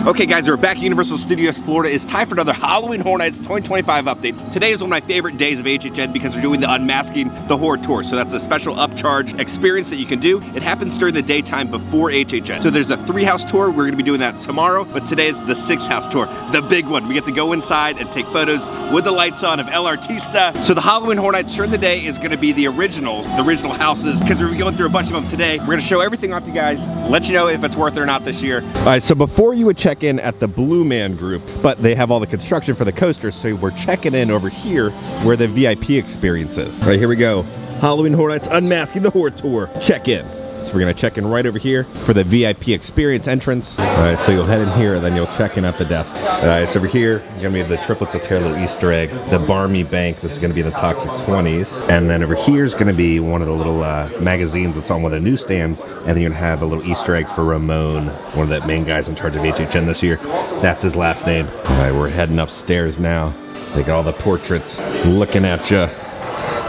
Okay guys, we're back at Universal Studios Florida. It's time for another Halloween Horror Nights 2025 update. Today is one of my favorite days of HHN because we're doing the Unmasking the Horror Tour. So that's a special upcharge experience that you can do. It happens during the daytime before HHN. So there's a 3-house tour. We're gonna be doing that tomorrow, but today is the 6-house tour, the big one. We get to go inside and take photos with the lights on of LRTista. So the Halloween Horror Nights during the day is gonna be the originals, the original houses, because we're going through a bunch of them today. We're gonna show everything off to you guys, let you know if it's worth it or not this year. All right, so before you would check in at the Blue Man group, but they have all the construction for the coasters, so we're checking in over here where the VIP experience is. All right, here we go. Halloween Horror Nights Unmasking the Horror Tour. Check in. So we're gonna check in right over here for the VIP experience entrance. All right, so you'll head in here and then you'll check in at the desk. All right, so over here, you're gonna be the triplets of terror, little Easter egg, the Barmy Bank, this is gonna be the Toxic 20s. And then over here is gonna be one of the little magazines that's on one of the newsstands. And then you're gonna have a little Easter egg for Ramon, one of the main guys in charge of HHN this year. That's his last name. All right, we're heading upstairs now. They got all the portraits looking at you.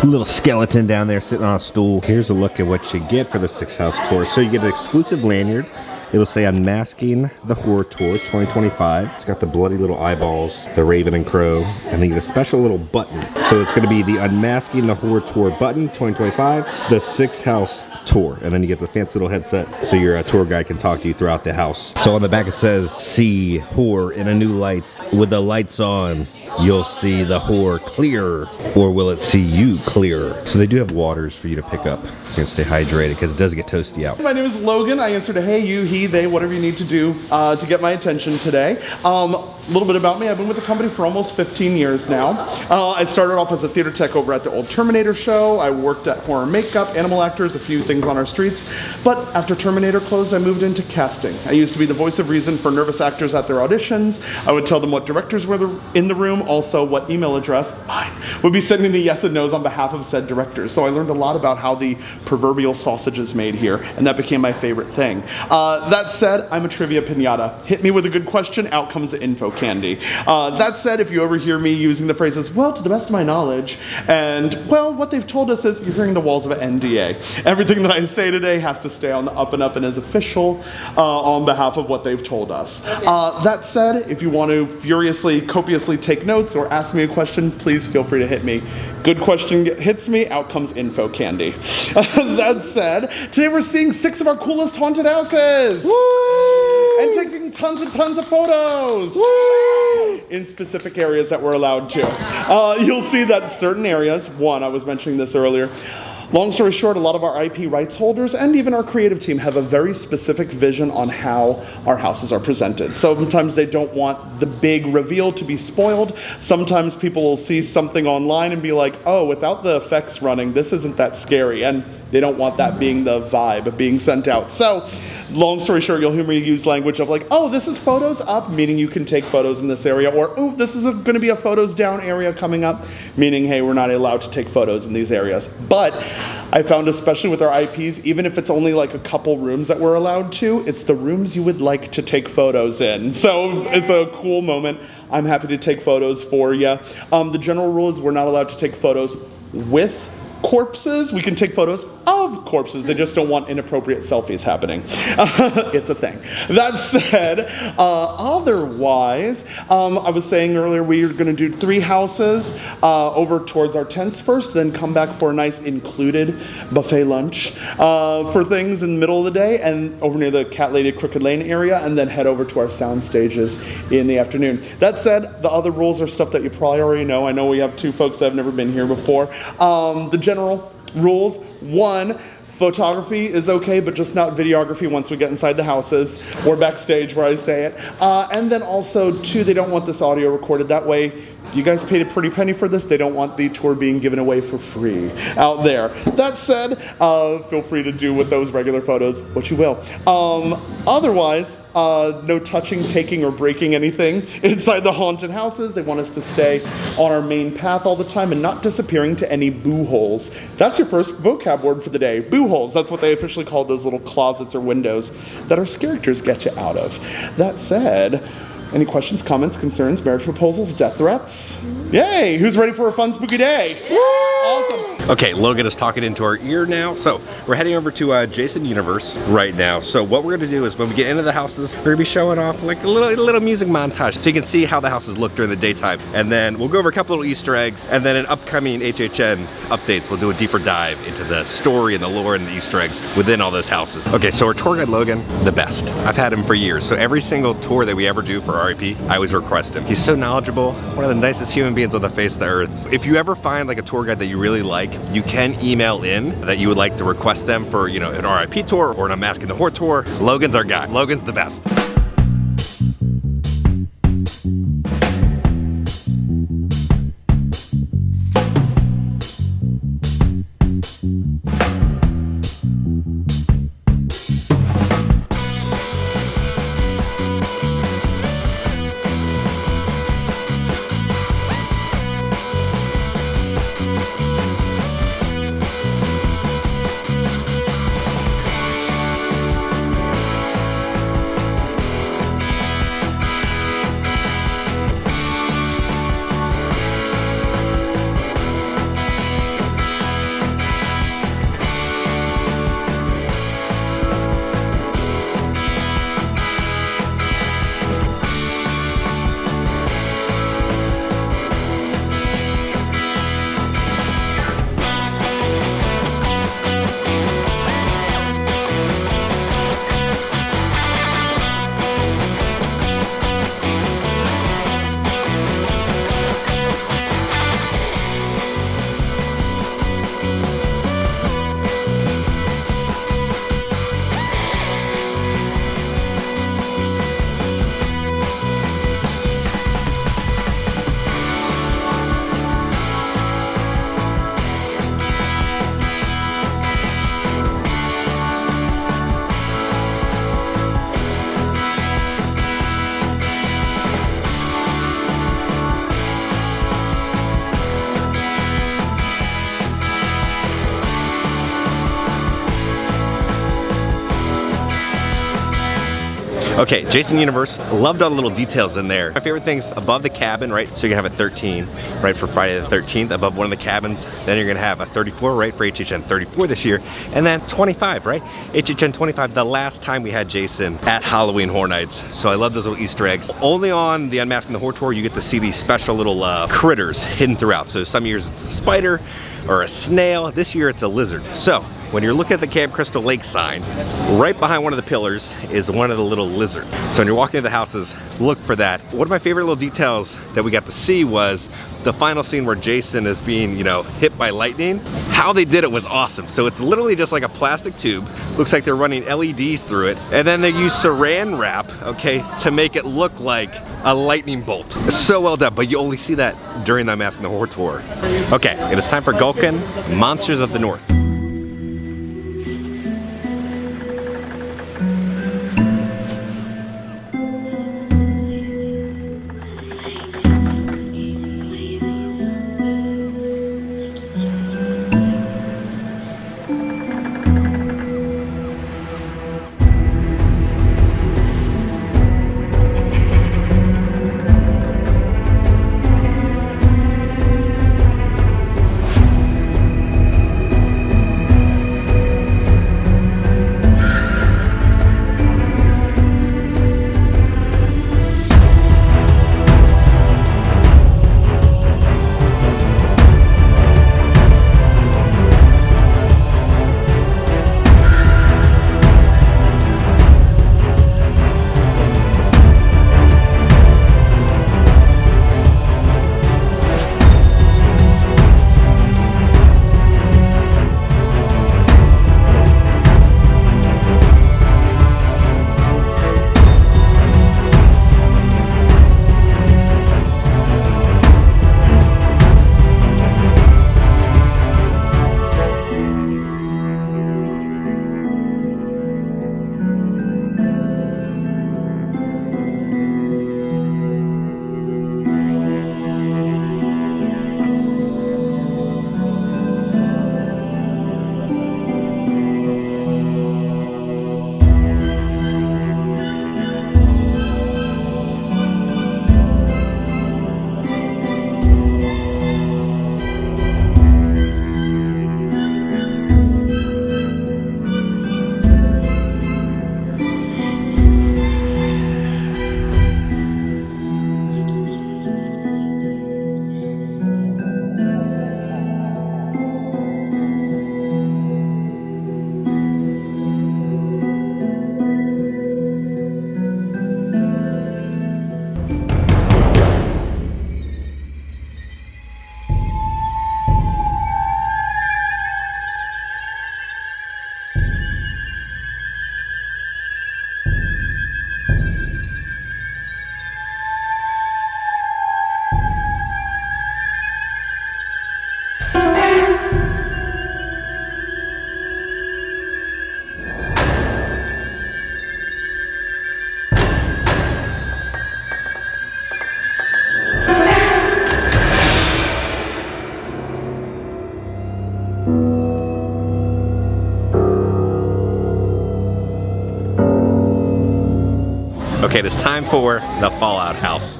Little skeleton down there sitting on a stool. Here's a look at what you get for the 6-house tour. So you get an exclusive lanyard. It'll say Unmasking the Horror Tour 2025. It's got the bloody little eyeballs, the Raven and Crow, and then you get a special little button. So it's gonna be the Unmasking the Horror Tour button 2025, the 6-house tour, and then you get the fancy little headset so your tour guide can talk to you throughout the house. So on the back it says, see horror in a new light. With the lights on, you'll see the horror clearer, or will it see you clearer? So they do have waters for you to pick up so you can stay hydrated, because it does get toasty out. My name is Logan. I answer to hey, you, he, they, whatever you need to do to get my attention today. A little bit about me. I've been with the company for almost 15 years now. I started off as a theater tech over at the old Terminator show. I worked at horror makeup, animal actors, a few things on our streets. But after Terminator closed, I moved into casting. I used to be the voice of reason for nervous actors at their auditions. I would tell them what directors were in the room, also what email address, mine, would be sending the yes and no's on behalf of said directors. So I learned a lot about how the proverbial sausage is made here, and that became my favorite thing. That said, I'm a trivia pinata. Hit me with a good question, out comes the info candy. That said, if you ever hear me using the phrases, well, to the best of my knowledge, and, well, what they've told us is you're hearing the walls of an NDA. Everything that I say today has to stay on the up and up and is official on behalf of what they've told us. Okay. That said, if you want to furiously, copiously take notes or ask me a question, please feel free to hit me. Good question hits me, out comes info candy. That said, today we're seeing 6 of our coolest haunted houses. Woo! And taking tons and tons of photos. Woo! In specific areas that we're allowed to. You'll see that certain areas, one, I was mentioning this earlier, long story short, a lot of our IP rights holders and even our creative team have a very specific vision on how our houses are presented. Sometimes they don't want the big reveal to be spoiled. Sometimes people will see something online and be like, oh, without the effects running, this isn't that scary. And they don't want that being the vibe being sent out. So, long story short, you'll hear me use language of like, oh, this is photos up, meaning you can take photos in this area, or, oh, this is going to be a photos down area coming up, meaning, hey, we're not allowed to take photos in these areas. But I found, especially with our IPs, even if it's only like a couple rooms that we're allowed to, it's the rooms you would like to take photos in. So it's a cool moment. I'm happy to take photos for you. The general rule is we're not allowed to take photos with corpses. We can take photos of corpses. They just don't want inappropriate selfies happening. It's a thing. That said, otherwise, I was saying earlier we are going to do 3 houses over towards our tents first, then come back for a nice included buffet lunch for things in the middle of the day, and over near the Cat Lady Crooked Lane area, and then head over to our sound stages in the afternoon. That said, the other rules are stuff that you probably already know. I know we have 2 folks that have never been here before. The general rules: 1, photography is okay, but just not videography once we get inside the houses or backstage where I say it. And then also, 2, they don't want this audio recorded. That way, you guys paid a pretty penny for this. They don't want the tour being given away for free out there. That said, feel free to do with those regular photos what you will. Otherwise, no touching, taking, or breaking anything inside the haunted houses. They want us to stay on our main path all the time and not disappearing to any boo holes. That's your first vocab word for the day. Boo holes. That's what they officially call those little closets or windows that our characters get you out of. That said, Any questions, comments, concerns, marriage proposals, death threats? Yay! Who's ready for a fun, spooky day? Awesome. Okay, Logan is talking into our ear now. So we're heading over to Jason Universe right now. So what we're gonna do is when we get into the houses, we're gonna be showing off like a little music montage so you can see how the houses look during the daytime. And then we'll go over a couple little Easter eggs, and then in upcoming HHN updates, we'll do a deeper dive into the story and the lore and the Easter eggs within all those houses. Okay, so our tour guide Logan, the best. I've had him for years. So every single tour that we ever do for RIP, I always request him. He's so knowledgeable, one of the nicest human beings on the face of the earth. If you ever find like a tour guide that you really like, you can email in that you would like to request them for, you know, an RIP tour or an Unmasking the Horror tour. Logan's our guy. Logan's the best. Okay, Jason Universe, loved all the little details in there. My favorite things above the cabin, right? So you're gonna have a 13, right, for Friday the 13th, above one of the cabins. Then you're gonna have a 34, right, for HHN 34 this year. And then 25, right? HHN 25, the last time we had Jason at Halloween Horror Nights. So I love those little Easter eggs. Only on the Unmasking the Horror Tour, you get to see these special little critters hidden throughout. So some years it's a spider or a snail. This year it's a lizard. So when you're looking at the Camp Crystal Lake sign, right behind one of the pillars is one of the little lizards. So when you're walking into the houses, look for that. One of my favorite little details that we got to see was the final scene where Jason is being, you know, hit by lightning. How they did it was awesome. So it's literally just like a plastic tube. Looks like they're running LEDs through it. And then they use saran wrap, okay, to make it look like a lightning bolt. It's so well done, but you only see that during the Unmasking the Horror Tour. Okay, it is time for Gulkin, Monsters of the North. Okay, it's time for the Fallout House.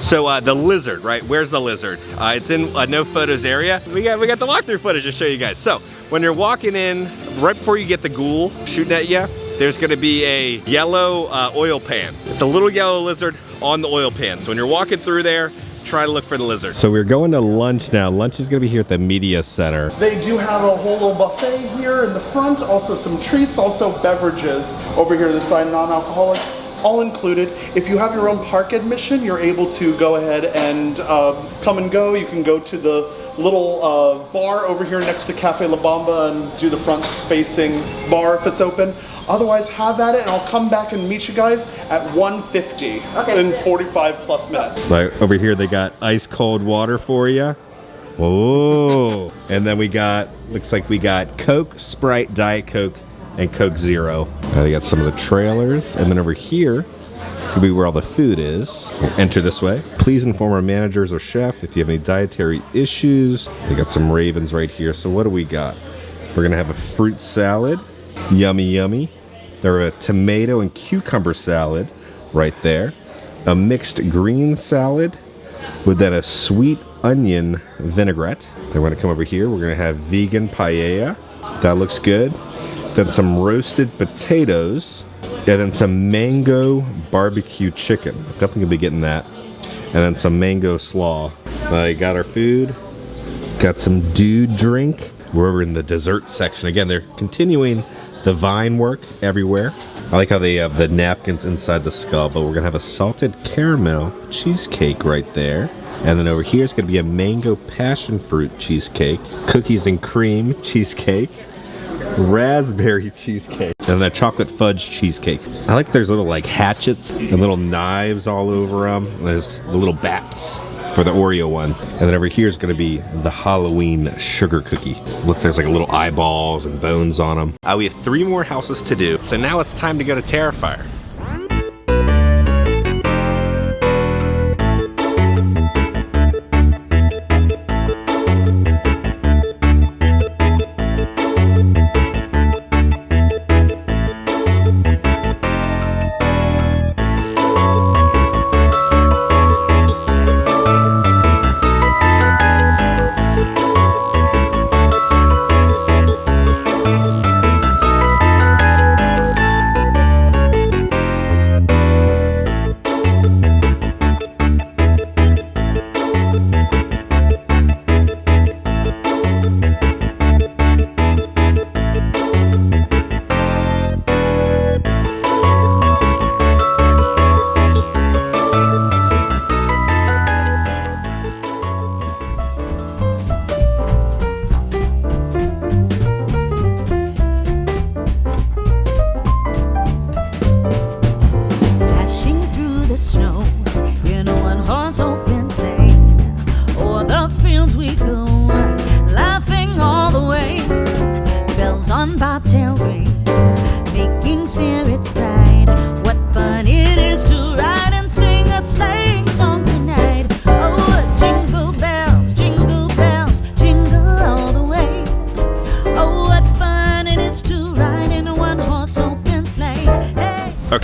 So the lizard, right? Where's the lizard? It's in a no photos area. We got the walkthrough footage to show you guys. So when you're walking in, right before you get the ghoul shooting at you, there's gonna be a yellow oil pan. It's a little yellow lizard on the oil pan. So when you're walking through there, try to look for the lizard. So we're going to lunch now. Lunch is gonna be here at the media center. They do have a whole little buffet here in the front, also some treats, also beverages over here to the side, non-alcoholic. All included. If you have your own park admission, you're able to go ahead and come and go. You can go to the little bar over here next to Cafe La Bamba and do the front facing bar if it's open. Otherwise, have at it, and I'll come back and meet you guys at 1:50 in 45 plus minutes. Like over here, they got ice cold water for you. Whoa. And then we got, looks like we got Coke, Sprite, Diet Coke, and Coke Zero. They got some of the trailers, and then over here, it's gonna be where all the food is. We'll enter this way. Please inform our managers or chef if you have any dietary issues. We got some ravens right here. So what do we got? We're gonna have a fruit salad. Yummy, yummy. There are a tomato and cucumber salad right there. A mixed green salad with then a sweet onion vinaigrette. Then we're gonna come over here. We're gonna have vegan paella. That looks good. Then some roasted potatoes, and then some mango barbecue chicken. Definitely gonna be getting that. And then some mango slaw. Got our food, got some dude drink. We're over in the dessert section. Again, they're continuing the vine work everywhere. I like how they have the napkins inside the skull, but we're gonna have a salted caramel cheesecake right there. And then over here is gonna be a mango passion fruit cheesecake, cookies and cream cheesecake, raspberry cheesecake, and a chocolate fudge cheesecake. I like there's little like hatchets and little knives all over them. There's the little bats for the Oreo one. And then over here is gonna be the Halloween sugar cookie. Look, there's like little eyeballs and bones on them. We have 3 more houses to do. So now it's time to go to Terrifier.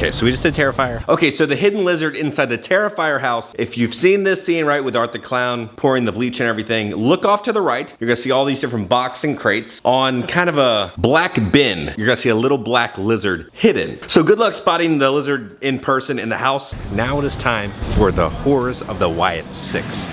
Okay, so we just did Terrifier. Okay, so the hidden lizard inside the Terrifier house. If you've seen this scene, right, with Art the Clown pouring the bleach and everything, look off to the right. You're gonna see all these different boxing crates. On kind of a black bin, you're gonna see a little black lizard hidden. So good luck spotting the lizard in person in the house. Now it is time for the horrors of the Wyatt Sicks.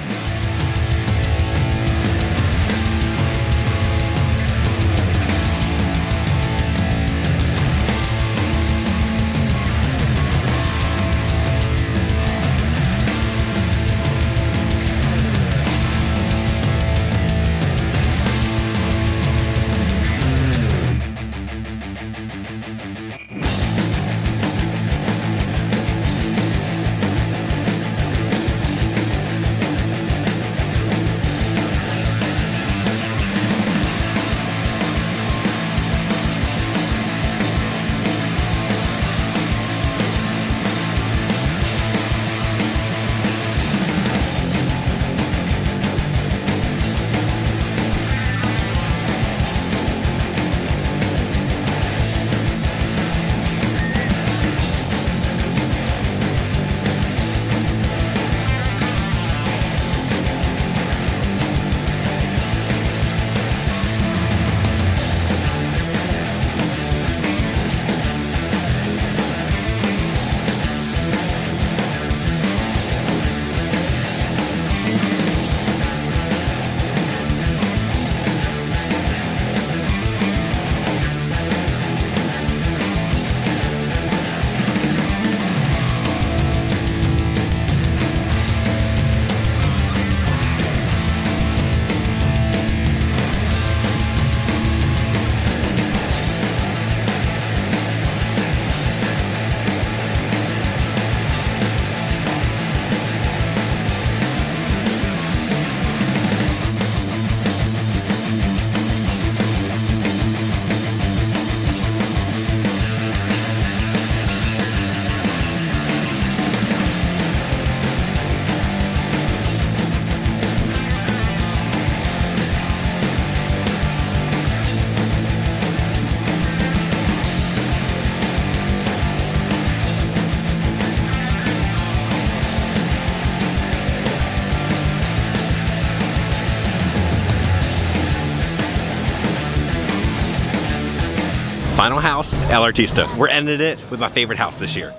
Final house, LRTista. We're ending it with my favorite house this year.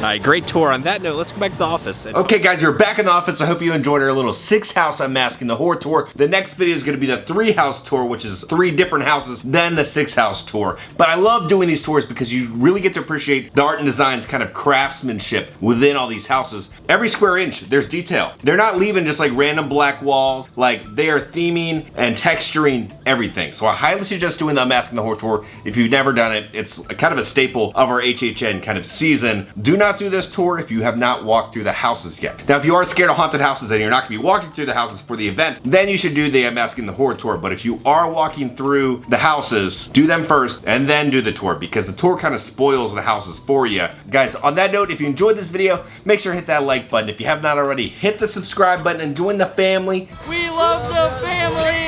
right, great tour. On that note, let's go back to the office. Okay guys, we're back in the office. I hope you enjoyed our little 6-house Unmasking the Horror tour. The next video is gonna be the 3-house tour, which is 3 different houses, then the 6-house tour. But I love doing these tours because you really get to appreciate the art and design's kind of craftsmanship within all these houses. Every square inch, there's detail. They're not leaving just like random black walls, like they are theming and texturing everything. So I highly suggest doing the Unmasking the Horror tour. If you've never done it, it's kind of a staple of our HHN kind of season. Do not do this tour if you have not walked through the houses yet. Now, if you are scared of haunted houses and you're not gonna be walking through the houses for the event, then you should do the Unmasking the Horror tour. But if you are walking through the houses, do them first and then do the tour, because the tour kind of spoils the houses for you. Guys, on that note, if you enjoyed this video, make sure to hit that like button. If you have not already, hit the subscribe button and join the family. We love the family!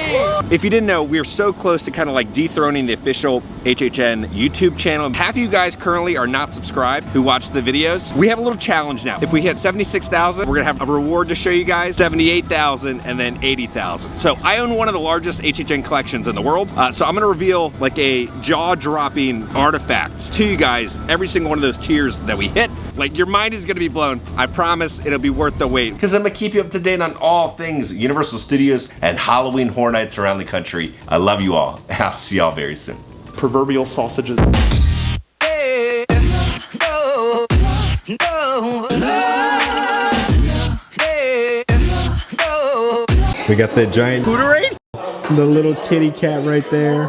If you didn't know, we're so close to kind of like dethroning the official HHN YouTube channel. Half of you guys currently are not subscribed who watch the videos. We have a little challenge now. If we hit 76,000, we're gonna have a reward to show you guys, 78,000 and then 80,000. So I own one of the largest HHN collections in the world. So I'm gonna reveal like a jaw-dropping artifact to you guys every single one of those tiers that we hit. Like your mind is gonna be blown. I promise it'll be worth the wait, because I'm gonna keep you up to date on all things Universal Studios and Halloween Horror Nights around the country. I love you all. I'll see y'all very soon. Proverbial sausages. We got that giant Hooterade? the little kitty cat right there.